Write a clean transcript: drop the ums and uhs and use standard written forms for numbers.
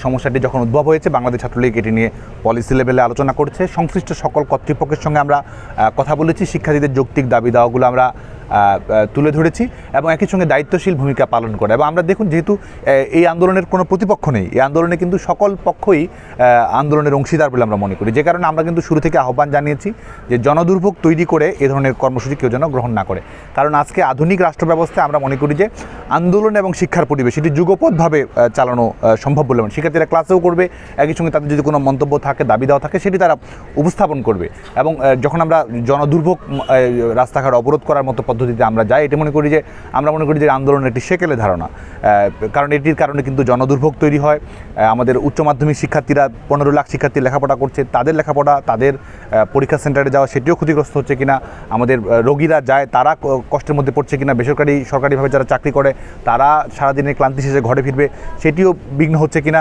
সমস্যাটি যখন উদ্ভব হয়েছে বাংলাদেশ ছাত্রলীগ এটি নিয়ে পলিসি লেভেলে আলোচনা করছে। সংশ্লিষ্ট সকল কর্তৃপক্ষের সঙ্গে আমরা কথা বলেছি, শিক্ষার্থীদের যৌক্তিক দাবি দাওয়াগুলো আমরা তুলে ধরেছি এবং একই সঙ্গে দায়িত্বশীল ভূমিকা পালন করে। এবং আমরা দেখুন, যেহেতু এই আন্দোলনের কোনো প্রতিপক্ষ নেই, এই আন্দোলনে কিন্তু সকল পক্ষই আন্দোলনের অংশীদার বলে আমরা মনে করি, যে কারণে আমরা কিন্তু শুরু থেকে আহ্বান জানিয়েছি যে জনদুর্ভোগ তৈরি করে এ ধরনের কর্মসূচি কেউ যেন গ্রহণ না করে। কারণ আজকে আধুনিক রাষ্ট্র ব্যবস্থায় আমরা মনে করি যে আন্দোলন এবং শিক্ষার পরিবেশ এটি যুগপৎভাবে চালানো সম্ভব বলে মনে। শিক্ষার্থীরা ক্লাসেও করবে, একই সঙ্গে তাদের যদি কোনো মন্তব্য থাকে, দাবি দেওয়া থাকে, সেটি তারা উপস্থাপন করবে। এবং যখন আমরা জনদুর্ভোগ রাস্তাঘাট অবরোধ করার মতো পদ্ধতিতে আমরা যাই, এটা আমরা মনে করি যে আন্দোলনের একটি সেকেলে ধারণা। কারণ এটির কারণে কিন্তু জনদুর্ভোগ তৈরি হয়। আমাদের উচ্চ মাধ্যমিক শিক্ষার্থীরা 15 লাখ শিক্ষার্থী লেখাপড়া করছে, তাদের লেখাপড়া, তাদের পরীক্ষা সেন্টারে যাওয়া সেটিও ক্ষতিগ্রস্ত হচ্ছে কিনা, আমাদের রোগীরা যায় তারা কষ্টের মধ্যে পড়ছে কিনা, সরকারিভাবে যারা চাকরি করে তারা সারাদিনের ক্লান্তি শেষে ঘরে ফিরবে সেটিও বিঘ্ন হচ্ছে কিনা।